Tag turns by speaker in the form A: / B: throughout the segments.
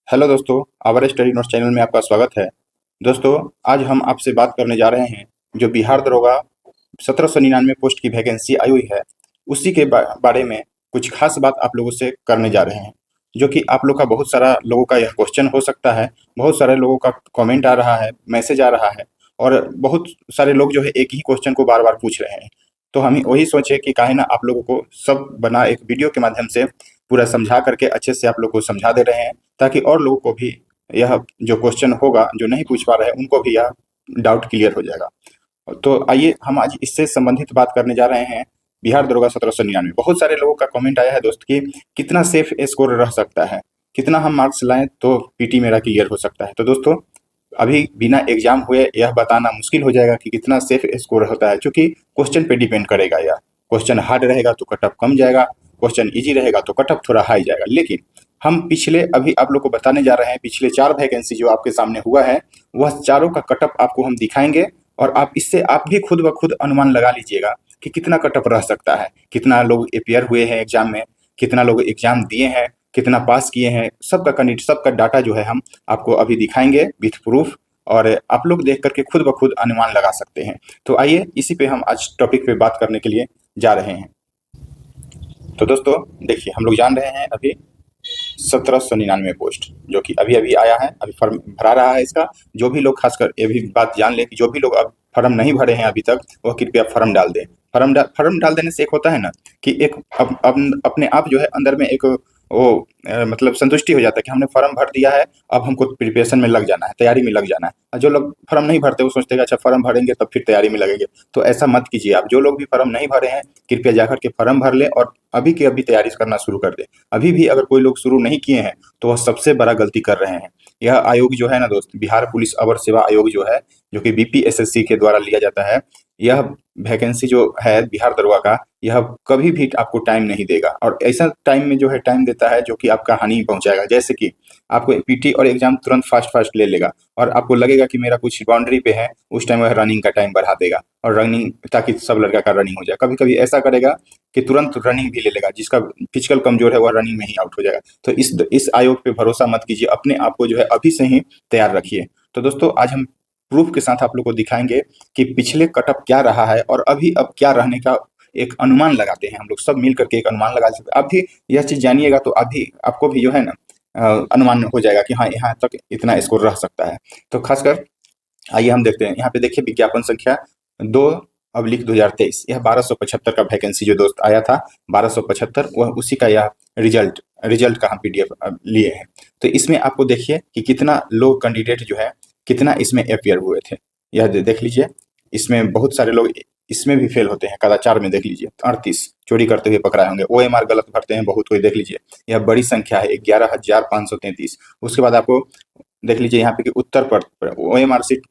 A: Hello दोस्तों, our study notes channel में आपका स्वागत है। दोस्तों, आज हम आपसे बात करने जा रहे हैं जो बिहार दरोगा 1799 पोस्ट की वैकेंसी आई हुई है, उसी के बारे में कुछ खास बात आप लोगों से करने जा रहे हैं। जो कि आप लोग का बहुत सारा लोगों का यह क्वेश्चन हो सकता है, बहुत सारे लोगों का कमेंट आ रहा है, मैसेज आ रहा है और बहुत सारे लोग जो है एक ही क्वेश्चन को बार बार पूछ रहे हैं। तो हम वही सोचे कि काहे ना आप लोगों को सब बना एक वीडियो के माध्यम से पूरा समझा करके अच्छे से आप लोग को समझा दे रहे हैं, ताकि और लोगों को भी यह जो क्वेश्चन होगा जो नहीं पूछ पा रहे हैं उनको भी यह डाउट क्लियर हो जाएगा। तो आइए हम आज इससे संबंधित बात करने जा रहे हैं। बिहार दरोगा 1799, बहुत सारे लोगों का कमेंट आया है दोस्त कि कितना सेफ स्कोर रह सकता है, कितना हम मार्क्स लाएं तो पीटी मेरा क्लियर हो सकता है। तो दोस्तों, अभी बिना एग्जाम हुए यह बताना मुश्किल हो जाएगा कि कितना सेफ स्कोर होता है, क्योंकि क्वेश्चन पे डिपेंड करेगा। यह क्वेश्चन हार्ड रहेगा तो कट ऑफ कम जाएगा, क्वेश्चन इजी रहेगा तो कट ऑफ थोड़ा हाई जाएगा। लेकिन हम पिछले अभी आप लोग को बताने जा रहे हैं, पिछले 4 वैकेंसी जो आपके सामने हुआ है, वह चारों का कट ऑफ आपको हम दिखाएंगे और आप इससे आप भी खुद ब खुद अनुमान लगा लीजिएगा कि कितना कट ऑफ रह सकता है, कितना लोग अपियर हुए हैं एग्जाम में, कितना लोग एग्जाम दिए हैं, कितना पास किए हैं, सबका कैंडिडेट सबका डाटा जो है हम आपको अभी दिखाएंगे विथ प्रूफ, और आप लोग देख करके खुद ब खुद अनुमान लगा सकते हैं। तो आइए इसी पे हम आज टॉपिक पे बात करने के लिए जा रहे हैं। तो दोस्तों देखिए, हम लोग जान रहे हैं अभी 1799 पोस्ट जो कि अभी अभी आया है, अभी फॉर्म भरा रहा है इसका। जो भी लोग, खासकर ये भी बात जान ले कि जो भी लोग अब फॉर्म नहीं भरे हैं अभी तक, वह कृपया फॉर्म डाल दें। फॉर्म डाल देने से एक होता है ना कि एक अपने आप जो है अंदर में एक वो मतलब संतुष्टि हो जाता है कि हमने फॉर्म भर दिया है, अब हमको प्रिपरेशन में लग जाना है, तैयारी में लग जाना है। और जो लोग फॉर्म नहीं भरते वो सोचते हैं अच्छा फॉर्म भरेंगे तब फिर तैयारी में लगेंगे। तो ऐसा मत कीजिए। आप जो लोग भी फॉर्म नहीं भरे हैं, कृपया जाकर के फॉर्म भर लें और अभी के अभी तैयारी करना शुरू कर दें। अभी भी अगर कोई लोग शुरू नहीं किए हैं तो वह सबसे बड़ा गलती कर रहे हैं। यह आयोग जो है ना दोस्त, बिहार पुलिस अवर सेवा आयोग जो है, जो कि बीपीएसएससी के द्वारा लिया जाता है, यह वैकेंसी जो है बिहार दरोगा का, यह कभी भी आपको टाइम नहीं देगा और ऐसा टाइम में जो है टाइम देता है जो कि आपका हानि पहुंचाएगा। जैसे कि आपको पीटी और एग्जाम तुरंत फास्ट फास्ट ले लेगा और आपको लगेगा कि मेरा कुछ बाउंड्री पे है, उस टाइम वह रनिंग का टाइम बढ़ा देगा और रनिंग, ताकि सब लड़का का रनिंग हो जाए। कभी कभी ऐसा करेगा कि तुरंत रनिंग भी ले लेगा, जिसका फिजिकल कमजोर है वह रनिंग में ही आउट हो जाएगा। तो इस आयोग पे भरोसा मत कीजिए, अपने आप को जो है अभी से ही तैयार रखिए। तो दोस्तों, आज हम प्रूफ के साथ आप लोग को दिखाएंगे कि पिछले कटअप क्या रहा है और अभी अब क्या रहने का एक अनुमान लगाते हैं। हम लोग सब मिल करके एक अनुमान लगा सकते हैं। आप भी यह चीज जानिएगा तो अभी आपको भी जो है ना अनुमान हो जाएगा कि हाँ यहाँ तक इतना स्कोर रह सकता है। तो खासकर आइए हम देखते हैं। यहाँ पे देखिए विज्ञापन संख्या 2/2023, यह 1275 का वैकेंसी जो दोस्त आया था 1275, वह उसी का यह रिजल्ट रिजल्ट का हम पीडीएफ लिए हैं। तो इसमें आपको देखिए कि कितना लोग कैंडिडेट जो है कितना इसमें अपियर हुए थे। यह देख लीजिए, इसमें बहुत सारे लोग इसमें भी फेल होते हैं। कदाचार में देख लीजिए 38 चोरी करते हुए पकड़ाए होंगे, ओएमआर गलत भरते हैं बहुत कोई, देख लीजिए यह बड़ी संख्या है 11,533। उसके बाद आपको देख लीजिए यहाँ पे कि उत्तर पर ओएमआर सीट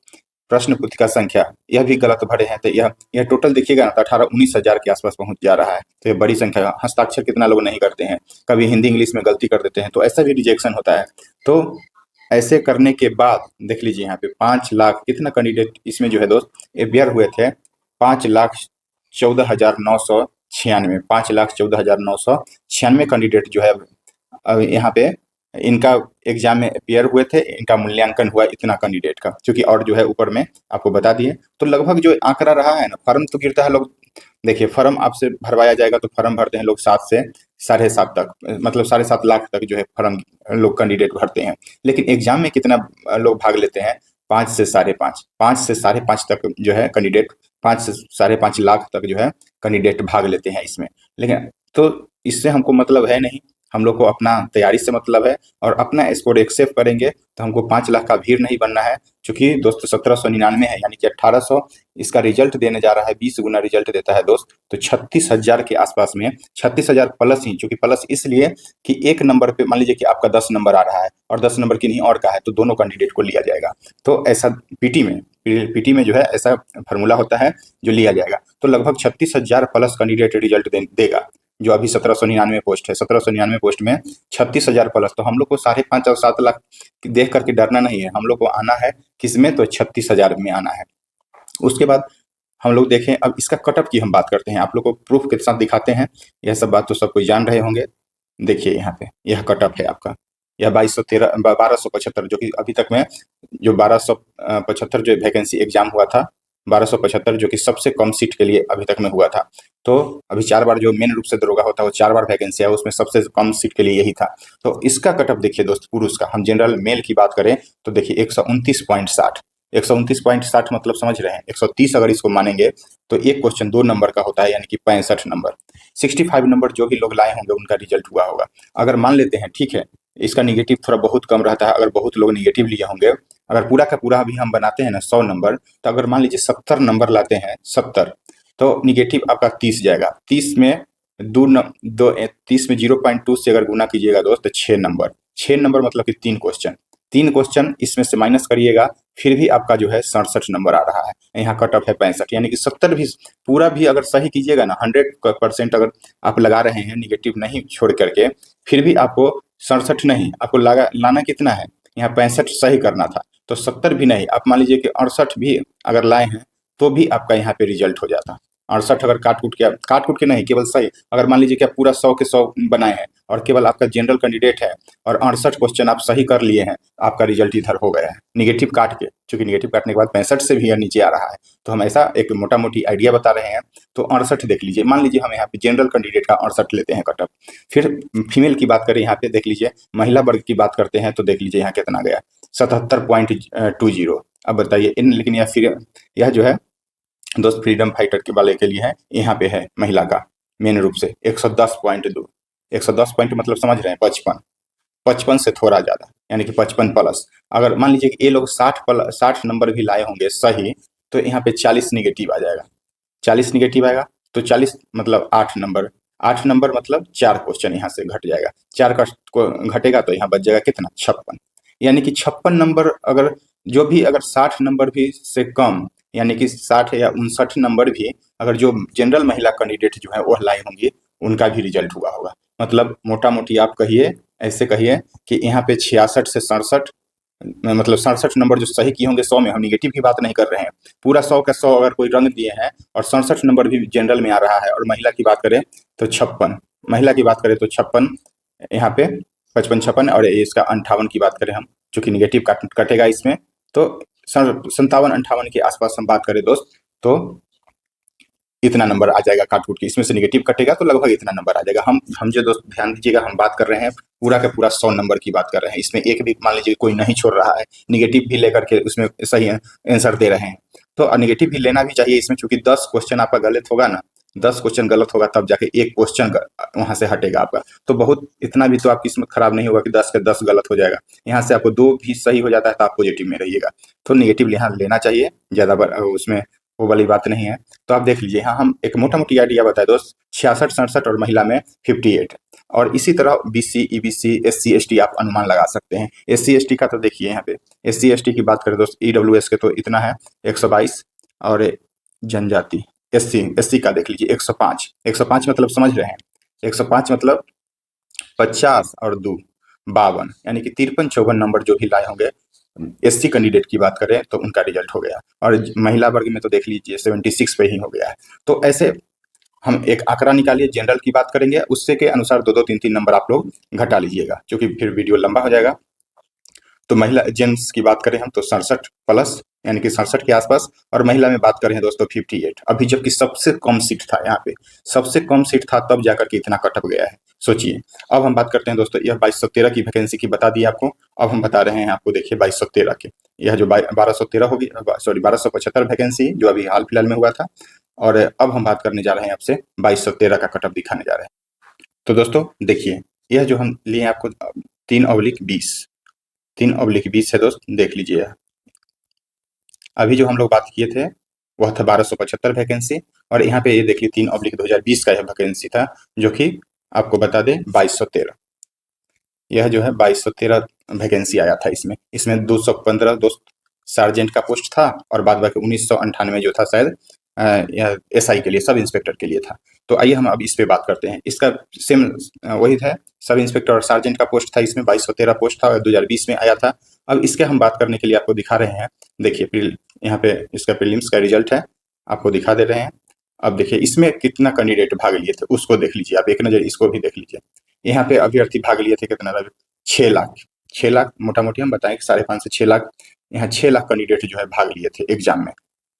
A: प्रश्न पुस्तिका संख्या, यह भी गलत भरे हैं। तो यह टोटल देखिएगा ना तो 18-19 हजार के आसपास पहुंच जा रहा है। तो ये बड़ी संख्या है। हस्ताक्षर कितना लोग नहीं करते हैं, कभी हिंदी इंग्लिश में गलती कर देते हैं, तो ऐसा भी रिजेक्शन होता है। तो ऐसे करने के बाद देख लीजिए यहाँ पे 5 लाख कितना कैंडिडेट इसमें जो है दोस्त अपियर हुए थे, 5,14,996, 5,14,996 कैंडिडेट जो है अब यहाँ पे इनका एग्जाम में अपियर हुए थे, इनका मूल्यांकन हुआ इतना कैंडिडेट का, क्योंकि और जो है ऊपर में आपको बता दिए। तो लगभग जो आंकड़ा रहा है ना, फॉर्म तो गिरता है लोग, देखिए फॉर्म आपसे भरवाया जाएगा तो फॉर्म भरते हैं लोग 7 से 7.5 तक, मतलब 7.5 लाख तक जो है फॉर्म लोग कैंडिडेट भरते हैं। लेकिन एग्जाम में कितना लोग भाग लेते हैं, 5 से 5.5, 5 से 5.5 तक जो है कैंडिडेट, 5 से 5.5 लाख तक जो है कैंडिडेट भाग लेते हैं इसमें। लेकिन तो इससे हमको मतलब है नहीं, हम लोग को अपना तैयारी से मतलब है और अपना स्कोर एक्सेप्ट करेंगे तो हमको 5 लाख का भीड़ नहीं बनना है। चूंकि दोस्त 1799 है, यानी कि 1800 इसका रिजल्ट देने जा रहा है, 20 गुना रिजल्ट देता है दोस्त। तो 36,000 के आसपास में, 36,000 प्लस ही, चूंकि प्लस इसलिए कि एक नंबर पे मान लीजिए कि आपका 10 नंबर आ रहा है और 10 नंबर किन्हीं और का है, तो दोनों कैंडिडेट को लिया जाएगा। तो ऐसा पीटी में जो है ऐसा फार्मूला होता है जो लिया जाएगा। तो लगभग 36,000 प्लस कैंडिडेट रिजल्ट देगा। जो अभी 1799 पोस्ट है, 1799 पोस्ट में 36,000 प्लस, तो हम लोग को 5.5 और 7 लाख देख करके डरना नहीं है। हम लोग को आना है किसमें, तो 36,000 में आना है। उसके बाद हम लोग देखें, अब इसका कटअप की हम बात करते हैं, आप लोग को प्रूफ के साथ दिखाते हैं। यह सब बात तो सब कोई जान रहे होंगे। देखिए यहाँ पे यह कटअप है आपका यह 1275 जो कि अभी तक में जो 1275 जो वैकेंसी एग्जाम हुआ था, 1275 जो कि सबसे कम सीट के लिए अभी तक में हुआ था। तो अभी 4 बार जो मेन रूप से दरोगा होता है वो 4 बार वैकेंसी है, उसमें सबसे कम सीट के लिए यही था। तो इसका कटअप देखिए दोस्त, पुरुष का हम जनरल मेल की बात करें तो देखिए 129.60, 129.60 मतलब समझ रहे हैं 130 अगर इसको मानेंगे तो एक क्वेश्चन 2 नंबर का होता है, यानी कि 65 नंबर। 65 नंबर जो भी लोग लाए होंगे उनका रिजल्ट हुआ होगा। अगर मान लेते हैं, ठीक है, इसका निगेटिव थोड़ा बहुत कम रहता है, अगर बहुत लोग निगेटिव लिए होंगे, अगर पूरा का पूरा भी हम बनाते हैं ना 100 नंबर, तो अगर मान लीजिए 70 नंबर लाते हैं, 70, तो निगेटिव आपका 30 जाएगा। 30 में 30 में 0.2 से अगर गुना कीजिएगा दोस्त तो 6 नंबर, 6 नंबर मतलब कि 3 क्वेश्चन, 3 क्वेश्चन इसमें से माइनस करिएगा, फिर भी आपका जो है 67 नंबर आ रहा है। यहाँ कट ऑफ है 65, यानी कि 70 भी पूरा भी अगर सही कीजिएगा ना, 100% अगर आप लगा रहे हैं निगेटिव नहीं छोड़ करके, फिर भी आपको 67 नहीं, आपको लाना कितना है, यहाँ 65 सही करना था। तो 70 भी नहीं, आप मान लीजिए कि 68 भी अगर लाए हैं तो भी आपका यहाँ पे रिजल्ट हो जाता। 68 अगर काट कूट के नहीं, केवल सही, अगर मान लीजिए कि आप पूरा 100 के 100 बनाए हैं और केवल आपका जनरल कैंडिडेट है और 68 क्वेश्चन आप सही कर लिए हैं, आपका रिजल्ट इधर हो गया है निगेटिव काट के। चूंकि निगेटिव काटने के बाद 65 से भी नीचे आ रहा है, तो हम ऐसा एक मोटा मोटी आइडिया बता रहे हैं। तो 68 देख लीजिए, मान लीजिए हम यहाँ पे जनरल कैंडिडेट का 68 लेते हैं कटअप। फिर फीमेल की बात करें, यहाँ पे देख लीजिए, महिला वर्ग की बात करते हैं तो देख लीजिए यहाँ कितना गया, 77.20। अब बताइए लेकिन यह जो है दोस्त फ्रीडम फाइटर के वाले के लिए है, यहाँ पे है महिला का मेन रूप से 110.2, 110 पॉइंट मतलब समझ रहे हैं 55, 55 से थोड़ा ज़्यादा, यानी कि 55 प्लस। अगर मान लीजिए कि ये लोग 60 नंबर भी लाए होंगे सही, तो यहाँ पे 40 निगेटिव आ जाएगा, 40 निगेटिव आएगा तो 40 मतलब 8 नंबर, 8 नंबर मतलब 4 क्वेश्चन यहाँ से घट जाएगा, 4 का घटेगा तो यहाँ बच जाएगा कितना, 56। यानी कि 56 नंबर अगर जो भी अगर 60 नंबर भी से कम, यानी कि 60 या 59 नंबर भी अगर जो जनरल महिला कैंडिडेट जो है वह लाई होंगी, उनका भी रिजल्ट हुआ होगा। मतलब मोटा मोटी आप कहिए, ऐसे कहिए कि यहाँ पे 66 से 67, मतलब 67 नंबर जो सही किए होंगे 100 में, हम निगेटिव की बात नहीं कर रहे हैं, पूरा 100 का 100 अगर कोई रंग दिए हैं और 67 नंबर भी जनरल में आ रहा है, और महिला की बात करें तो 56, महिला की बात करें तो 56, यहाँ पे 55 56, और इसका 58 की बात करें हम, चूंकि निगेटिव कटेगा इसमें, तो 57 58 के आसपास हम बात करें दोस्त, तो इतना नंबर आ जाएगा काट कूट के, इसमें से निगेटिव कटेगा तो लगभग इतना नंबर आ जाएगा। हम जो दोस्त ध्यान दीजिएगा, हम बात कर रहे हैं पूरा का पूरा 100 नंबर की बात कर रहे हैं, इसमें एक भी मान लीजिए कोई नहीं छोड़ रहा है, निगेटिव भी लेकर के उसमें सही आंसर दे रहे हैं, तो निगेटिव भी लेना भी चाहिए इसमें, चूंकि 10 क्वेश्चन आपका गलत होगा ना, 10 क्वेश्चन गलत होगा तब जाके एक क्वेश्चन वहां से हटेगा आपका, तो बहुत इतना भी तो आपकी किस्मत खराब नहीं होगा कि 10 के 10 गलत हो जाएगा, यहाँ से आपको 2 भी सही हो जाता है तो आप पॉजिटिव में रहिएगा। तो निगेटिव यहाँ लेना चाहिए, ज्यादा उसमें वो वाली बात नहीं है। तो आप देख लीजिए, यहाँ हम एक मोटा मोटी आइडिया बताए दोस्त, 66 67 और महिला में 58, और इसी तरह बीसी ईबीसी एससी एसटी आप अनुमान लगा सकते हैं। एससी एसटी का तो देखिए यहाँ पे, एससी एसटी की बात करें दोस्त, ईडब्ल्यूएस के तो इतना है 122, और जनजाति एससी का देख लीजिए 105, 105 मतलब समझ रहे हैं, 105 मतलब 50 और 2 52, यानी कि 53 54 नंबर जो भी लाए होंगे एससी कैंडिडेट की बात करें तो उनका रिजल्ट हो गया, और महिला वर्ग में तो देख लीजिए 76 पे ही हो गया है। तो ऐसे हम एक आंकड़ा निकालिए, जनरल की बात करेंगे उससे के अनुसार 2 2 3 3 नंबर आप लोग घटा लीजिएगा, क्योंकि फिर वीडियो लंबा हो जाएगा। तो महिला जेंट्स की बात करें हम तो 67 प्लस, यानी कि 67 के आसपास, और महिला में बात करें दोस्तों 58, अभी जबकि सबसे कम सीट था, यहाँ पे सबसे कम सीट था तब जाकर के इतना कटअप गया है, सोचिए। अब हम बात करते हैं दोस्तों, यह 2213 की वैकेंसी की बता दी आपको, अब हम बता रहे हैं आपको, देखिए 2213 के, यह जो 1213 होगी, सॉरी 1275 वैकेंसी जो अभी हाल फिलहाल में हुआ था, और अब हम बात करने जा रहे हैं आपसे 2213 का कटअप दिखाने जा रहे हैं। तो दोस्तों देखिए, यह जो हम लिए आपको 3/20, 3/20 है दोस्त, देख लीजिए। अभी जो हम लोग बात किए थे वह था 1275 वैकेंसी, और यहाँ पे ये देखिए 3/2020 का यह वैकेंसी था, जो कि आपको बता दें 2213, यह जो है 2213 वैकेंसी आया था इसमें। इसमें 215 दोस्त सार्जेंट का पोस्ट था, और बाद बाकी 1998 जो था शायद यह एसआई के लिए, सब इंस्पेक्टर के लिए था। तो आइए हम अब इस पे बात करते हैं, इसका सेम वही था, सब इंस्पेक्टर और सार्जेंट का पोस्ट था, इसमें 2213 पोस्ट था, 2020 में आया था। अब इसके हम बात करने के लिए आपको दिखा रहे हैं, देखिए यहाँ पे इसका प्रीलिम्स का रिजल्ट है, आपको दिखा दे रहे हैं। अब देखिए इसमें कितना कैंडिडेट भाग लिए थे उसको देख लीजिए आप, एक नज़र इसको भी देख लीजिए। यहाँ पे अभ्यर्थी भाग लिए थे कितना, 6 लाख, 6 लाख मोटा मोटी हम बताएं कि 5.5 से 6 लाख, यहाँ 6 लाख कैंडिडेट जो है भाग लिए थे एग्जाम में।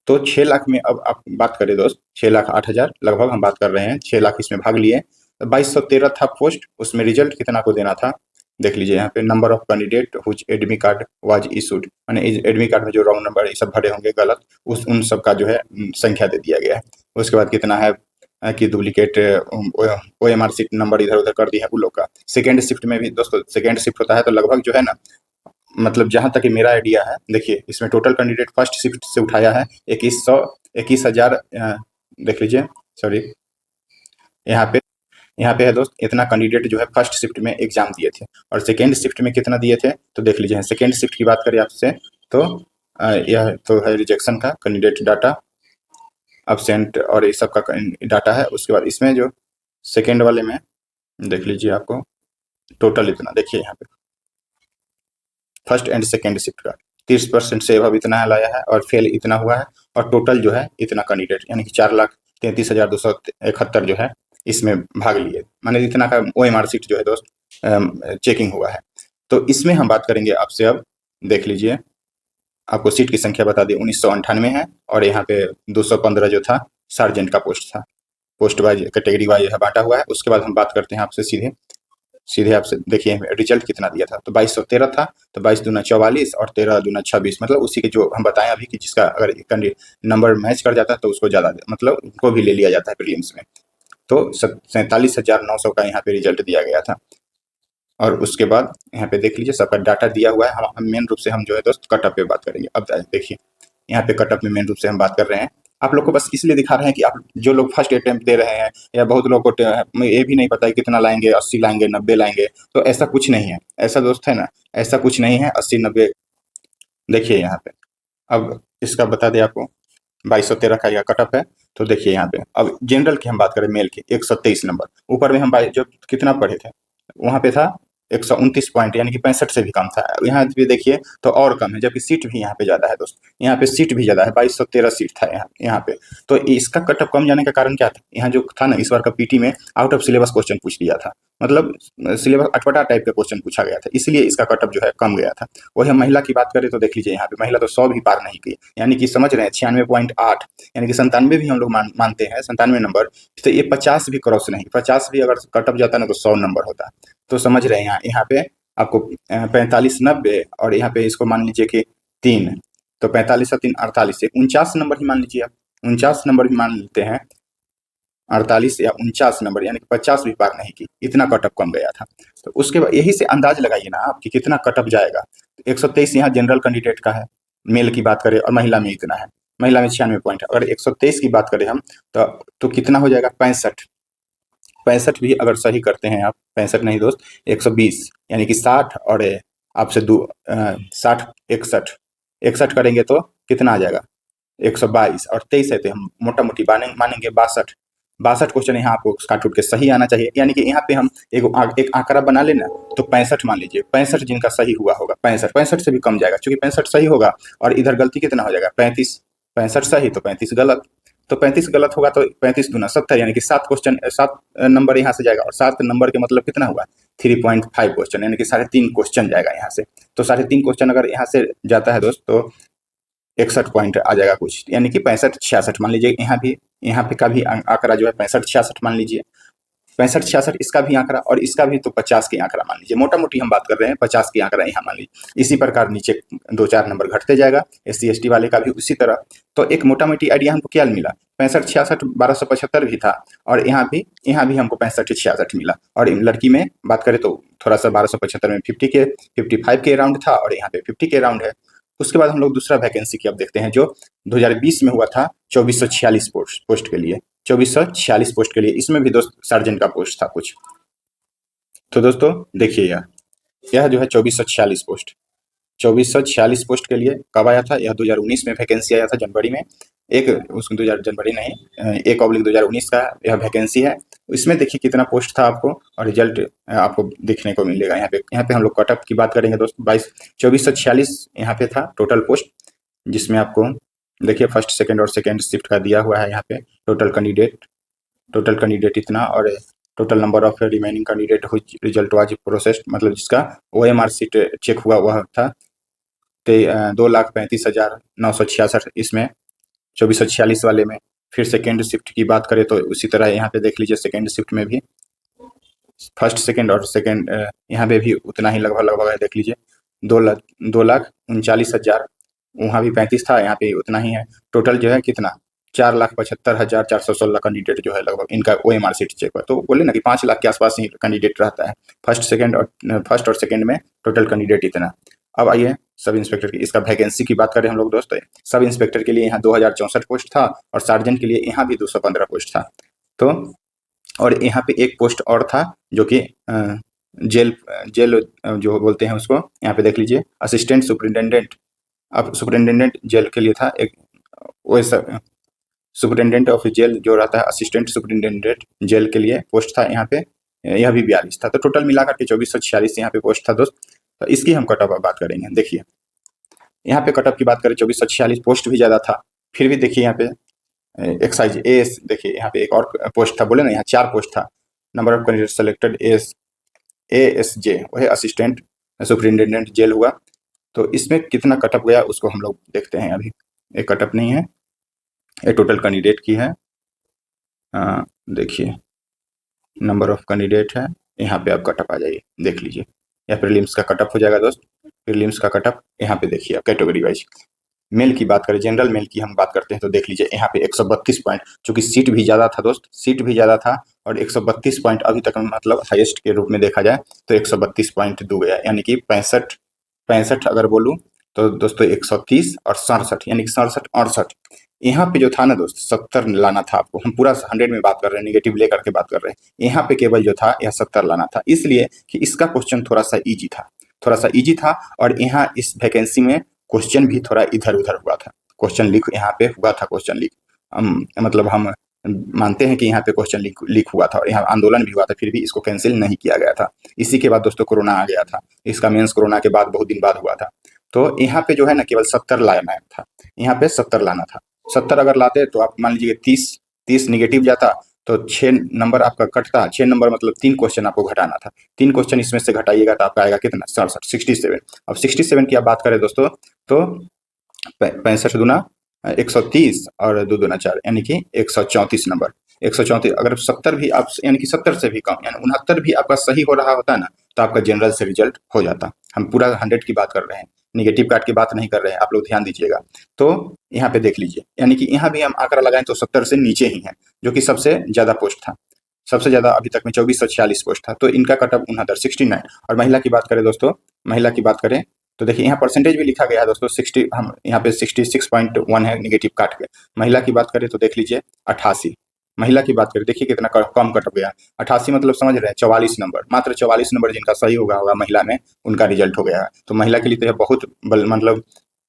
A: तो 6 लाख में अब आप बात करें दोस्त, 6,08,000 लगभग हम बात कर रहे हैं, 6 लाख इसमें भाग लिए। 2213 था पोस्ट, उसमें रिजल्ट कितना को देना था देख लीजिए यहाँ पे। Number of candidate हुच admit card was issued, माने एडमिट कार्ड में जो रॉन्ग नंबर ये सब भरे होंगे गलत, उन सब का जो है संख्या दे दिया गया है। उसके बाद कितना है कि डुप्लीकेट OMR सीट नंबर इधर उधर कर दिया है उन लोग का। सेकेंड शिफ्ट में भी दोस्तों सेकेंड शिफ्ट होता है तो लगभग जो है ना, मतलब जहां तक मेरा आइडिया है, देखिए इसमें टोटल कैंडिडेट फर्स्ट शिफ्ट से उठाया है 21,000 देख लीजिए, सॉरी यहाँ पे, यहाँ पे है दोस्त, इतना कैंडिडेट जो है फर्स्ट शिफ्ट में एग्जाम दिए थे। और सेकेंड शिफ्ट में कितना दिए थे तो देख लीजिए, सेकेंड शिफ्ट की बात करें आपसे तो यह तो है रिजेक्शन का कैंडिडेट डाटा, अब्सेंट और ये सब का डाटा है। उसके बाद इसमें जो सेकेंड वाले में देख लीजिए आपको टोटल इतना देखिए यहाँ पे, फर्स्ट एंड सेकेंड शिफ्ट का 30% से अब इतना लाया है और फेल इतना हुआ है। और टोटल जो है इतना कैंडिडेट यानी कि 4,33,271 जो है इसमें भाग लिए, माने इतना का OMR सीट जो है दोस्त चेकिंग हुआ है। तो इसमें हम बात करेंगे आपसे अब, देख लीजिए आपको सीट की संख्या बता दी 1998 है, और यहाँ पे 215 जो था सार्जेंट का पोस्ट था, पोस्ट वाइज कैटेगरी वाइज बांटा हुआ है। उसके बाद हम बात करते हैं आपसे सीधे सीधे आपसे, देखिए रिजल्ट कितना दिया था तो 2213 था, तो 22 दूना 44 और 13 दूना 26, मतलब उसी के जो हम बताएं अभी कि जिसका अगर नंबर मैच कर जाता है तो उसको ज़्यादा मतलब उनको भी ले लिया जाता है प्रीलिम्स में। तो 47,900 का यहाँ पे रिजल्ट दिया गया था। और उसके बाद यहाँ पे देख लीजिए सबका डाटा दिया हुआ है। हम मेन रूप से हम जो है दोस्त कटअप पे बात करेंगे। अब देखिए यहाँ पे कटअप में मेन रूप से हम बात कर रहे हैं, आप लोग को बस इसलिए दिखा रहे हैं कि आप जो लोग फर्स्ट अटेम्प्ट दे रहे हैं, या बहुत लोगों को ये भी नहीं पता है कितना लाएंगे, 80 लाएंगे 90 लाएंगे, तो ऐसा कुछ नहीं है, ऐसा दोस्त है ना, ऐसा कुछ नहीं है 80-90। देखिए यहाँ पे अब इसका बता दें आपको, 2213 का यह कटअप है। तो देखिए यहाँ पे अब जनरल की हम बात करें, मेल की 123 नंबर, ऊपर में हम जब कितना पढ़े थे वहाँ पे था 129 पॉइंट, यानी कि 65 से भी कम था। यहाँ पे देखिए तो और कम है, जबकि सीट भी यहाँ पे ज़्यादा है दोस्त, यहाँ पे सीट भी ज़्यादा है, 2213 सीट था यहाँ पे। तो इसका कटअप कम जाने का कारण क्या था, यहाँ जो था ना इस बार का पीटी में आउट ऑफ सिलेबस क्वेश्चन पूछ दिया था, मतलब सिलेबस अटपटा टाइप का क्वेश्चन पूछा गया था, इसलिए इसका कटअप जो है कम गया था। वही हम महिला की बात करें तो देख लीजिए यहाँ पे महिला तो 100 भी पार नहीं की, यानी कि समझ रहे हैं 96.8, यानी कि 97 भी हम लोग मानते हैं 97 नंबर, तो ये 50 भी क्रॉस नहीं, 50 भी अगर कटअप जाता ना तो 100 नंबर होता। तो समझ रहे हैं यहाँ पे आपको 45-90, और यहाँ पे इसको मान लीजिए कि 3, तो 45 और 3 48 से 49 नंबर ही मान लीजिए आप, 49 नंबर भी मान लेते हैं, 48 या 49 नंबर, यानी कि 50 भी पार नहीं की, इतना कटअप कम गया था। तो उसके बाद यही से अंदाज लगाइए ना आप कि कितना कटअप जाएगा। 123 यहाँ जनरल कैंडिडेट का है, मेल की बात करें, और महिला में इतना है, महिला में 96 पॉइंट है। अगर 123 की बात करें हम तो कितना हो जाएगा 65, 65 भी अगर सही करते हैं आप, 65 नहीं दोस्त 120, यानी कि 60 और आपसे 60 61 करेंगे तो कितना आ जाएगा 122, और 23 है तो हम मोटा मोटी मानेंगे 62 क्वेश्चन यहाँ आपको काट उठ के सही आना चाहिए। यानी कि यहाँ पे हम एक आंकड़ा बना लेना, तो 65 मान लीजिए, 65 जिनका सही हुआ होगा, 65 से भी कम जाएगा, क्योंकि 65 सही होगा और इधर गलती कितना हो जाएगा 35, 65 सही तो 35 गलत, तो 35 गलत होगा तो 35 दूना 70, यानी कि 7 नंबर यहाँ से जाएगा, और 7 नंबर के मतलब कितना हुआ 3.5 क्वेश्चन, यानी कि 3.5 क्वेश्चन जाएगा यहाँ से। तो 3.5 क्वेश्चन अगर यहाँ से जाता है दोस्त तो 61 पॉइंट आ जाएगा कुछ, यानी कि 65-66 मान लीजिए। यहाँ पे का भी आंकड़ा जो है 65-66 मान लीजिए, 65-66 इसका भी आंकड़ा, और इसका भी तो 50 की आंकड़ा मान लीजिए, मोटा मोटी हम बात कर रहे हैं 50 की आंकड़ा यहाँ मान लीजिए। इसी प्रकार नीचे 2-4 नंबर घटते जाएगा, SC ST वाले का भी उसी तरह। तो एक मोटा मोटी आइडिया हमको क्या मिला, 65-66 1275 भी था, और यहाँ भी हमको 65-66 मिला। और लड़की में बात करें तो थोड़ा सा 1275 में 55 के अराउंड था, और यहाँ पे 50 के अराउंड है। उसके बाद हम लोग दूसरा वैकेंसी की अब देखते हैं, जो 2020 में हुआ था 2446 पोस्ट के लिए, 2446 पोस्ट के लिए, इसमें भी दोस्त सार्जेंट का पोस्ट था कुछ। तो दोस्तों देखिए यह जो है 2446 पोस्ट, 2446 पोस्ट के लिए कब आया था, यह 2019 में वैकेंसी आया था जनवरी में, एक उसमें 2000 जनवरी नहीं 1/2019 का यह वैकेंसी है। इसमें देखिए कितना पोस्ट था आपको, और रिजल्ट आपको देखने को मिलेगा। यहाँ पे हम लोग कटअप की बात करेंगे दोस्त, 2446 यहाँ पे था टोटल पोस्ट, जिसमें आपको देखिए फर्स्ट सेकंड और सेकंड शिफ्ट का दिया हुआ है। यहाँ पे टोटल कैंडिडेट इतना, और total number of remaining candidate हुई रिजल्ट वाज प्रोसेस्ड, मतलब जिसका OMR सीट चेक हुआ वह था 2,35,966 इसमें 2446 वाले में। फिर सेकेंड शिफ्ट की बात करें तो उसी तरह यहाँ पे देख लीजिए, सेकेंड शिफ्ट में भी फर्स्ट सेकेंड और सेकेंड यहाँ पे भी उतना ही लगभग लगभग है, देख लीजिए 2,39,40,000, वहाँ भी 35 था, यहाँ पे उतना ही है। टोटल जो है कितना 4,75,416 कैंडिडेट जो है लगभग इनका OMR सीट चेक हुआ। तो बोले ना कि 5 लाख के आसपास ही कैंडिडेट रहता है फर्स्ट और सेकेंड में टोटल कैंडिडेट इतना। अब आइए सब इंस्पेक्टर की इसका वैकेंसी की बात करें हम लोग दोस्तों। सब इंस्पेक्टर के लिए यहाँ 2064 पोस्ट था और सार्जेंट के लिए यहाँ भी 215 पोस्ट था। तो और यहाँ पे एक पोस्ट और था जो कि जेल जेल जो बोलते हैं उसको, यहाँ पे देख लीजिए असिस्टेंट सुपरिटेंडेंट। अब सुपरिटेंडेंट जेल के लिए था एक, वैसा सुपरिटेंडेंट ऑफ जेल जो रहता है असिस्टेंट सुपरिटेंडेंट जेल के लिए पोस्ट था यहाँ पे, यह भी 42 था। तो टोटल मिलाकर के 2446 यहाँ पे पोस्ट था दोस्त। तो इसकी हम कटअप बात करेंगे। देखिए यहाँ पे कटअप की बात करें 2446, पोस्ट भी ज़्यादा था, फिर भी देखिए यहाँ पे एक्साइज एस, देखिए यहाँ पे एक और पोस्ट था, बोले ना यहाँ 4 पोस्ट था। Number of candidate selected ASJ वह असिस्टेंट सुपरिटेंडेंट जेल हुआ। तो इसमें कितना कटअप गया उसको हम लोग देखते हैं। अभी एक कटअप नहीं है, ये टोटल कैंडिडेट की है। देखिए नंबर ऑफ कैंडिडेट है, यहाँ पे आप कटअप आ जाइए, देख लीजिए या प्रीलिम्स का कटअप हो जाएगा दोस्त। प्रीलिम्स का कटअप यहाँ पे देखिए आप कैटेगरी वाइज। मेल की बात करें, जनरल मेल की हम बात करते हैं तो देख लीजिए यहाँ पे 132 पॉइंट, चूंकि सीट भी ज़्यादा था दोस्त, सीट भी ज़्यादा था और 132 पॉइंट अभी तक मतलब हाईएस्ट के रूप में देखा जाए तो 132 पॉइंट दू गया, यानी कि 65 अगर बोलूँ तो दोस्तों 130 और 67, यानी कि 67-68। यहाँ पे जो था ना दोस्त 70 लाना था आपको, हम पूरा 100 में बात कर रहे हैं, निगेटिव लेकर के बात कर रहे हैं। यहाँ पे केवल जो था यह 70 लाना था, इसलिए कि इसका क्वेश्चन थोड़ा सा ईजी था और यहाँ इस वैकेंसी में क्वेश्चन भी थोड़ा इधर उधर हुआ था। क्वेश्चन लीक यहाँ पे हुआ था, क्वेश्चन लीक मतलब हम मानते हैं कि यहाँ पे क्वेश्चन लीक हुआ था और यहाँ आंदोलन भी हुआ था, फिर भी इसको कैंसिल नहीं किया गया था। इसी के बाद दोस्तों कोरोना आ गया था, इसका मेंस कोरोना के बाद बहुत दिन बाद हुआ था। तो यहाँ पे जो है ना केवल 70 लाना था, यहाँ पे 70 लाना था। 70 अगर लाते तो आप मान लीजिए 30 निगेटिव जाता तो 6 नंबर आपका कटता। 6 नंबर मतलब 3 क्वेश्चन आपको घटाना था, 3 क्वेश्चन इसमें से घटाइएगा तो आपका आएगा कितना 67। अब 67 की आप बात करें दोस्तों तो 65 दूना 130 और 2 दूना 4, यानी कि 134 नंबर। 134 अगर 70 भी आप यानी कि 70 से भी कम यानी 69 भी आपका सही हो रहा होता ना तो आपका जनरल से रिजल्ट हो जाता। हम पूरा 100 की बात कर रहे हैं, निगेटिव काट की बात नहीं कर रहे हैं, आप लोग ध्यान दीजिएगा। तो यहाँ पे देख लीजिए, यानी कि यहाँ भी हम आंकड़ा लगाएं तो 70 से नीचे ही है, जो कि सबसे ज़्यादा पोस्ट था। सबसे ज़्यादा अभी तक में 2446 पोस्ट था, तो इनका कटअप 69। और महिला की बात करें दोस्तों, महिला की बात करें तो देखिए यहाँ परसेंटेज भी लिखा गया है दोस्तों 60, हम यहाँ पे 66.1 है निगेटिव काट के। महिला की बात करें तो देख लीजिए 88। महिला की बात करें देखिए कितना कम कटअप गया, 88 मतलब समझ रहे हैं 44 नंबर, मात्र 44 नंबर जिनका सही होगा महिला में उनका रिजल्ट हो गया है। तो महिला के लिए तो यह बहुत मतलब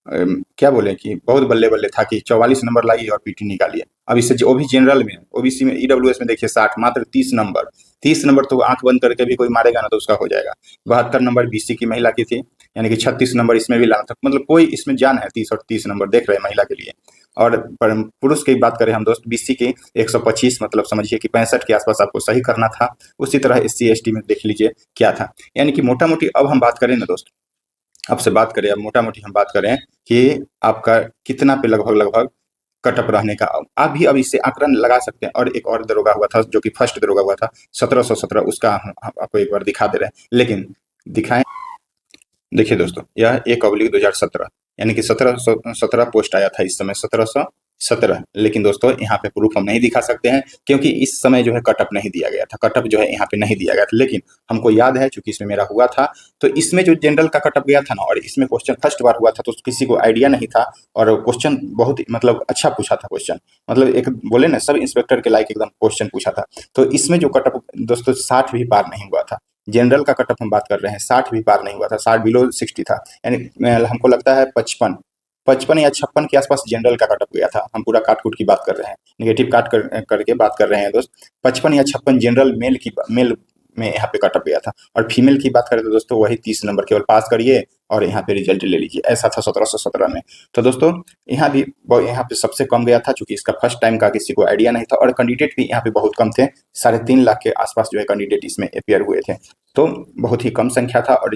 A: क्या बोले कि बहुत बल्ले बल्ले था कि 44 नंबर लाइए और पीटी निकालिए। अब इससे जो भी जनरल में ओबीसी में ईडब्ल्यूएस में देखिए 60, मात्र 30 नंबर तो आंख बंद करके भी कोई मारेगा ना तो उसका हो जाएगा। 72 नंबर बीसी की महिला की थी, यानी कि 36 नंबर इसमें भी लाना था, मतलब कोई इसमें जान है 30 और 30 नंबर देख रहे हैं महिला के लिए। और पुरुष की बात करें हम दोस्त बीसी के 125, मतलब समझिए कि 65 के आसपास आपको सही करना था। उसी तरह SC ST में देख लीजिए क्या था, यानी कि मोटा मोटी अब हम बात करें ना दोस्त, आपसे बात करें अब मोटा मोटी हम बात करें कि आपका कितना पे लगभग कटअप रहने का, आप भी अब इससे आंकलन लगा सकते हैं। और एक और दरोगा हुआ था जो कि फर्स्ट दरोगा हुआ था 1717, उसका हम आपको एक बार दिखा दे रहे हैं, लेकिन दिखाएं। देखिए दोस्तों यह 1/2017, यानी कि 1717 पोस्ट आया था इस समय 1717, लेकिन दोस्तों यहाँ पे प्रूफ हम नहीं दिखा सकते हैं क्योंकि इस समय जो है कटअप नहीं दिया गया था, कटअप जो है यहाँ पे नहीं दिया गया था। लेकिन हमको याद है चूंकि इसमें मेरा हुआ था, तो इसमें जो जनरल का कटअप गया था ना और इसमें क्वेश्चन फर्स्ट बार हुआ था तो किसी को आइडिया नहीं था और क्वेश्चन बहुत मतलब अच्छा पूछा था क्वेश्चन, मतलब एक बोले ना सब इंस्पेक्टर के लायक एकदम क्वेश्चन पूछा था। तो इसमें जो कटअप दोस्तों 60 भी पार नहीं हुआ था, जनरल का कटअप हम बात कर रहे हैं 60 भी पार नहीं हुआ था, 60 बिलो 60 था, यानी हमको लगता है 55 या 56 के आसपास जनरल का कटअप गया था। हम पूरा काट कूट की बात कर रहे हैं, निगेटिव काट करके बात कर रहे हैं दोस्त। 55 या 56 जनरल मेल में यहाँ पे कटअप गया था। और फीमेल की बात करें तो दोस्तों वही 30 नंबर केवल पास करिए और यहाँ पे रिजल्ट ले लीजिए। ऐसा था 1717 में। तो दोस्तों यहाँ भी यहाँ पे सबसे कम गया था, चूंकि इसका फर्स्ट टाइम का किसी को आइडिया नहीं था और कैंडिडेट भी यहाँ पे बहुत कम थे। 3.5 लाख के आसपास जो है कैंडिडेट इसमें अपियर हुए थे, तो बहुत ही कम संख्या था। और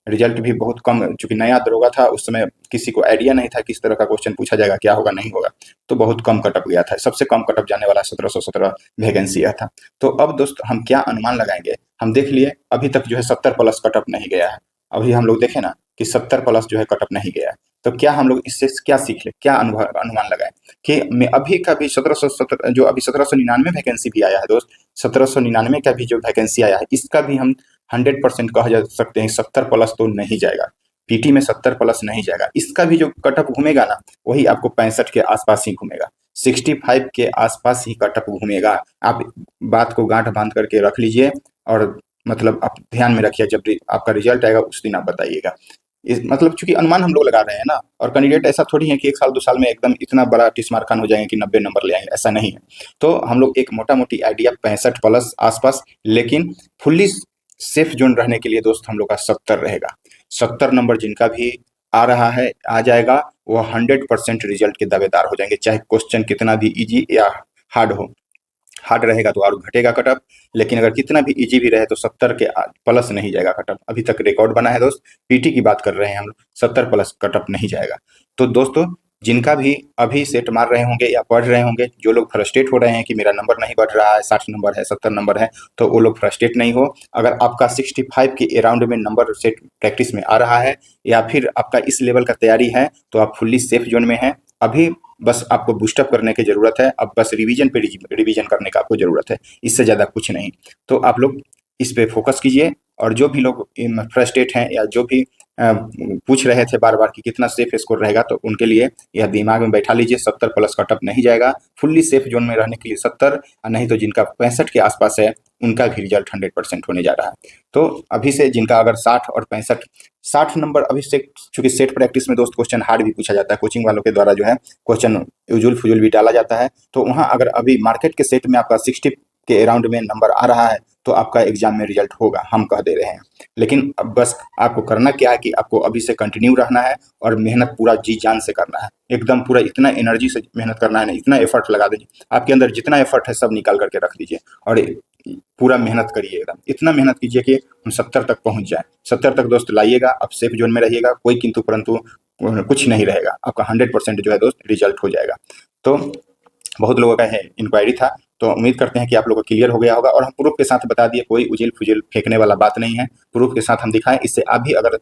A: रिजल्ट भी बहुत कम, चूंकि नया दरोगा था उस समय, किसी को आइडिया नहीं था किस तरह का क्वेश्चन पूछा जाएगा, क्या होगा नहीं होगा, तो बहुत कम कटअप गया था। सबसे कम कटअप जाने वाला 1717 वैकेंसी यह था। तो अब दोस्त हम क्या अनुमान लगाएंगे, हम देख लिए अभी तक जो है 70+ कटअप नहीं गया है। अभी हम लोग देखें ना कि 70+ जो है कटअप नहीं गया है, तो क्या हम लोग इससे क्या सीख ले, क्या अनुमान लगाएं कि मैं अभी का भी 1717 जो अभी 1799 वैकेंसी भी आया है दोस्त, 1799 का भी जो वैकेंसी आया है इसका भी हम 100% कहा जा सकते हैं 70+ तो नहीं जाएगा। पीटी में 70+ नहीं जाएगा। इसका भी जो कटअप घूमेगा ना वही आपको 65 के आसपास ही घूमेगा, 65 के आसपास ही कटअप घूमेगा। आप बात को गांठ बांध करके रख लीजिए और मतलब आप ध्यान में रखिए, जब आपका रिजल्ट आएगा उस दिन आप बताइएगा। इस मतलब चूंकि अनुमान हम लोग लगा रहे हैं ना, और कैंडिडेट ऐसा थोड़ी है कि 1 साल 2 साल में एकदम इतना बड़ा टिस्मार खान हो जाएंगे कि 90 नंबर ले आएंगे, ऐसा नहीं है। तो हम लोग एक मोटा मोटी आइडिया 65+ आसपास, लेकिन फुल्ली सेफ जोन रहने के लिए दोस्त हम लोग का 70 रहेगा। 70 नंबर जिनका भी आ रहा है आ जाएगा, वो 100% रिजल्ट के दावेदार हो जाएंगे, चाहे क्वेश्चन कितना भी इजी या हार्ड हो। हार्ड रहेगा तो और घटेगा कटअप, लेकिन अगर कितना भी इजी भी रहे तो 70 के प्लस नहीं जाएगा कटअप। अभी तक रिकॉर्ड बना है दोस्त, पीटी की बात कर रहे हैं हम लोग, 70+ कटअप नहीं जाएगा। तो दोस्तों जिनका भी अभी सेट मार रहे होंगे या पढ़ रहे होंगे, जो लोग फ्रस्ट्रेट हो रहे हैं कि मेरा नंबर नहीं बढ़ रहा है, 60 नंबर है, 70 नंबर है, तो वो लोग फ्रस्ट्रेट नहीं हो। अगर आपका 65 के अराउंड में नंबर सेट प्रैक्टिस में आ रहा है या फिर आपका इस लेवल का तैयारी है, तो आप फुल्ली सेफ जोन में हैं। अभी बस आपको बूस्टअप करने की ज़रूरत है, अब बस रिवीजन पे रिवीजन करने का आपको ज़रूरत है, इससे ज़्यादा कुछ नहीं। तो आप लोग इस पे फोकस कीजिए। और जो भी लोग फ्रस्ट्रेट हैं या जो भी पूछ रहे थे बार बार कि कितना सेफ स्कोर रहेगा, तो उनके लिए यह दिमाग में बैठा लीजिए 70+ कटअप नहीं जाएगा। फुल्ली सेफ जोन में रहने के लिए 70, और नहीं तो जिनका 65 के आसपास है उनका भी रिजल्ट 100% होने जा रहा है। तो अभी से जिनका अगर 60 और 65 60 नंबर अभी से, चूंकि सेट प्रैक्टिस में दोस्त क्वेश्चन हार्ड भी पूछा जाता है, कोचिंग वालों के द्वारा जो है क्वेश्चन उजुल फुजुल भी डाला जाता है, तो वहाँ अगर अभी मार्केट के सेट में आपका 60 के अराउंड में नंबर आ रहा है तो आपका एग्जाम में रिजल्ट होगा, हम कह दे रहे हैं। लेकिन अब बस आपको करना क्या है कि आपको अभी से कंटिन्यू रहना है और मेहनत पूरा जी जान से करना है, एकदम पूरा इतना एनर्जी से मेहनत करना है ना, इतना एफर्ट लगा दीजिए, आपके अंदर जितना एफर्ट है सब निकाल करके रख दीजिए और पूरा मेहनत करिए, एकदम इतना मेहनत कीजिए कि हम 70 तक पहुंच जाए। 70 तक दोस्त लाइएगा, आप सेफ जोन में रहिएगा, कोई किंतु परंतु कुछ नहीं रहेगा, आपका 100% जो है दोस्त रिजल्ट हो जाएगा। तो बहुत लोगों का है इंक्वायरी था, तो उम्मीद करते हैं कि आप लोगों को क्लियर हो गया होगा और हम प्रूफ के साथ बता दिए, कोई उजिल फुजिल फेंकने वाला बात नहीं है, प्रूफ के साथ हम दिखाएं। इससे आप भी अगर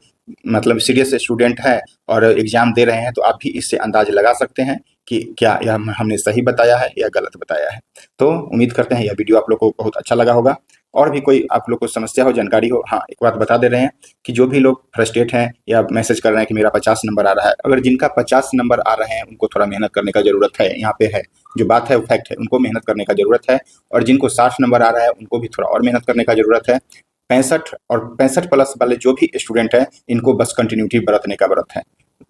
A: मतलब सीरियस स्टूडेंट है और एग्जाम दे रहे हैं तो आप भी इससे अंदाज लगा सकते हैं कि क्या यह हमने सही बताया है या गलत बताया है। तो उम्मीद करते हैं यह वीडियो आप लोग को बहुत अच्छा लगा होगा। और भी कोई आप लोग को समस्या हो, जानकारी हो, हाँ एक बात बता दे रहे हैं कि जो भी लोग फ्रस्ट्रेट हैं या मैसेज कर रहे हैं कि मेरा 50 नंबर आ रहा है, अगर जिनका 50 नंबर आ रहे हैं उनको थोड़ा मेहनत करने का जरूरत है, यहाँ पे है जो बात है वो फैक्ट है, उनको मेहनत करने का जरूरत है। और जिनको 60 नंबर आ रहा है उनको भी थोड़ा और मेहनत करने का जरूरत है। 65 और 65+ वाले जो भी स्टूडेंट है इनको बस कंटिन्यूटी बरतने का बरत है,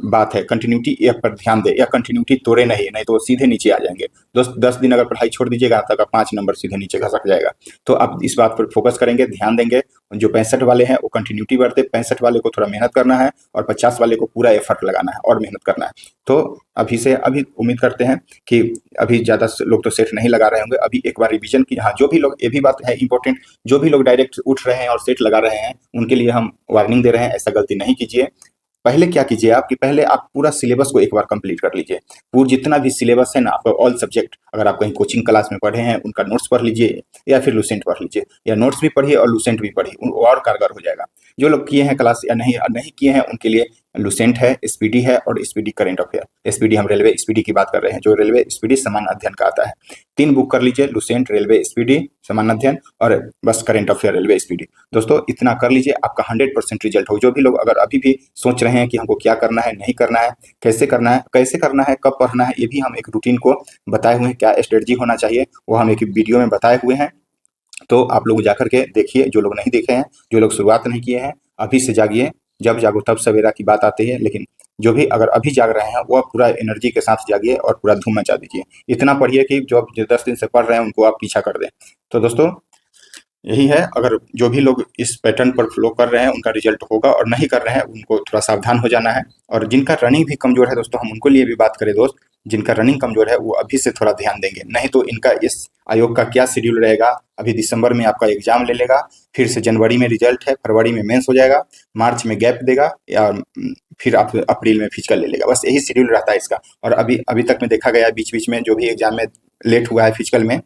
A: बात है कंटिन्यूटी एक पर ध्यान दे, या कंटिन्यूटी तोड़े नहीं तो वो सीधे नीचे आ जाएंगे। 10 दिन अगर पढ़ाई छोड़ दीजिएगा तब का 5 नंबर सीधे नीचे खसक जाएगा। तो आप इस बात पर फोकस करेंगे, ध्यान देंगे। जो 65 वाले हैं वो कंटिन्यूटी बरते, 65 वाले को थोड़ा मेहनत करना है और 50 वाले को पूरा एफर्ट लगाना है और मेहनत करना है। तो अभी से अभी उम्मीद करते हैं कि अभी ज़्यादा लोग तो सेट नहीं लगा रहे होंगे, अभी एक बार रिवीजन की। हाँ जो भी लोग, ये भी बात है इंपॉर्टेंट, जो भी लोग डायरेक्ट उठ रहे हैं और सेट लगा रहे हैं उनके लिए हम वार्निंग दे रहे हैं, ऐसा गलती नहीं कीजिए। पहले क्या कीजिए आप कि पहले आप पूरा सिलेबस को एक बार कंप्लीट कर लीजिए। पूरा जितना भी सिलेबस है ना आपका, ऑल सब्जेक्ट, अगर आप कहीं कोचिंग क्लास में पढ़े हैं उनका नोट्स पढ़ लीजिए या फिर लुसेंट पढ़ लीजिए, या नोट्स भी पढ़िए और लुसेंट भी पढ़िए, और कारगर हो जाएगा। जो लोग किए हैं क्लास या नहीं किए हैं उनके लिए लुसेंट है, स्पीडी है और स्पीडी करंट अफेयर। स्पीडी हम रेलवे स्पीडी की बात कर रहे हैं, जो रेलवे स्पीडी सामान्य अध्ययन का आता है। 3 बुक कर लीजिए, लुसेंट, रेलवे स्पीडी सामान्य अध्ययन और बस करंट अफेयर रेलवे स्पीडी। दोस्तों इतना कर लीजिए, आपका 100% रिजल्ट हो। जो भी लोग अगर अभी भी सोच रहे हैं कि हमको क्या करना है, नहीं करना है, कैसे करना है, कब पढ़ना है, ये भी हम एक रूटीन को बताए हुए हैं, क्या स्ट्रेटजी होना चाहिए वो हम एक वीडियो में बताए हुए हैं। तो आप लोग जाकर के देखिए, जो लोग नहीं देखे हैं, जो लोग शुरुआत नहीं किए हैं, अभी से जागिए। जब जागो तब सवेरा की बात आती है, लेकिन जो भी अगर अभी जाग रहे हैं वो पूरा एनर्जी के साथ जागिए और पूरा धूम मचा दीजिए। इतना पढ़िए कि जो 10 दिन से पढ़ रहे हैं उनको आप पीछा कर दें। तो दोस्तों यही है, अगर जो भी लोग इस पैटर्न पर फ़ॉलो कर रहे हैं उनका रिज़ल्ट होगा, और नहीं कर रहे हैं उनको थोड़ा सावधान हो जाना है। और जिनका रनिंग भी कमज़ोर है दोस्तों, हम उनको लिए भी बात करें दोस्त, जिनका रनिंग कमज़ोर है वो अभी से थोड़ा ध्यान देंगे, नहीं तो इनका इस आयोग का क्या शेड्यूल रहेगा। अभी दिसंबर में आपका एग्ज़ाम ले लेगा, फिर से जनवरी में रिज़ल्ट है, फरवरी में मेंस हो जाएगा, मार्च में गैप देगा, या फिर आप अप्रैल में फिजिकल ले लेगा। बस यही शेड्यूल रहता है इसका। और अभी अभी तक में देखा गया है, बीच-बीच में जो भी एग्ज़ाम में लेट हुआ है फिजिकल में,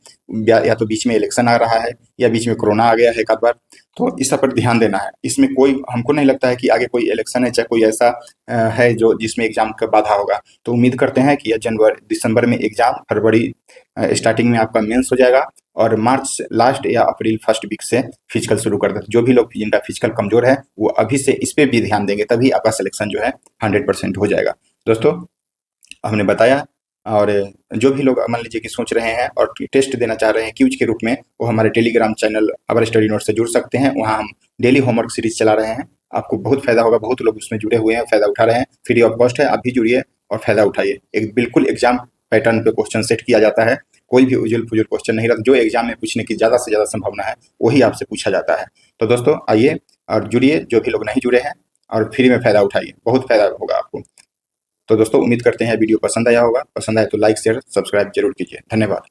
A: या तो बीच में इलेक्शन आ रहा है या बीच में कोरोना आ गया है एक आध बार, तो इस सब पर ध्यान देना है। इसमें कोई, हमको नहीं लगता है कि आगे कोई इलेक्शन है, चाहे कोई ऐसा है जो जिसमें एग्ज़ाम का बाधा होगा। तो उम्मीद करते हैं कि दिसंबर में एग्ज़ाम, फरवरी स्टार्टिंग में आपका मेंस हो जाएगा, और मार्च लास्ट या अप्रैल फर्स्ट वीक से फिजिकल शुरू कर देते। जो भी लोग जिनका फिजिकल कमज़ोर है वो अभी से इस पे भी ध्यान देंगे, तभी आपका सिलेक्शन जो है 100% हो जाएगा। दोस्तों, हमने बताया, और जो भी लोग मान लीजिए कि सोच रहे हैं और टेस्ट देना चाह रहे हैं क्यूज के रूप में, वो हमारे टेलीग्राम चैनल अवर स्टडी नोट से जुड़ सकते हैं। वहाँ हम डेली होमवर्क सीरीज चला रहे हैं, आपको बहुत फायदा होगा। बहुत लोग उसमें जुड़े हुए हैं, फायदा उठा रहे हैं, फ्री ऑफ कॉस्ट है, आप भी जुड़िए और फायदा उठाइए। एक बिल्कुल एग्जाम पैटर्न पे क्वेश्चन सेट किया जाता है, कोई भी उजुल फुजुल क्वेश्चन नहीं रहता। जो एग्जाम में पूछने की ज़्यादा से ज़्यादा संभावना है वही आपसे पूछा जाता है। तो दोस्तों आइए और जुड़िए, जो भी लोग नहीं जुड़े हैं, और फ्री में फायदा उठाइए, बहुत फायदा होगा आपको। तो दोस्तों, उम्मीद करते हैं वीडियो पसंद आया होगा। पसंद आए तो लाइक शेयर सब्सक्राइब जरूर कीजिए। धन्यवाद।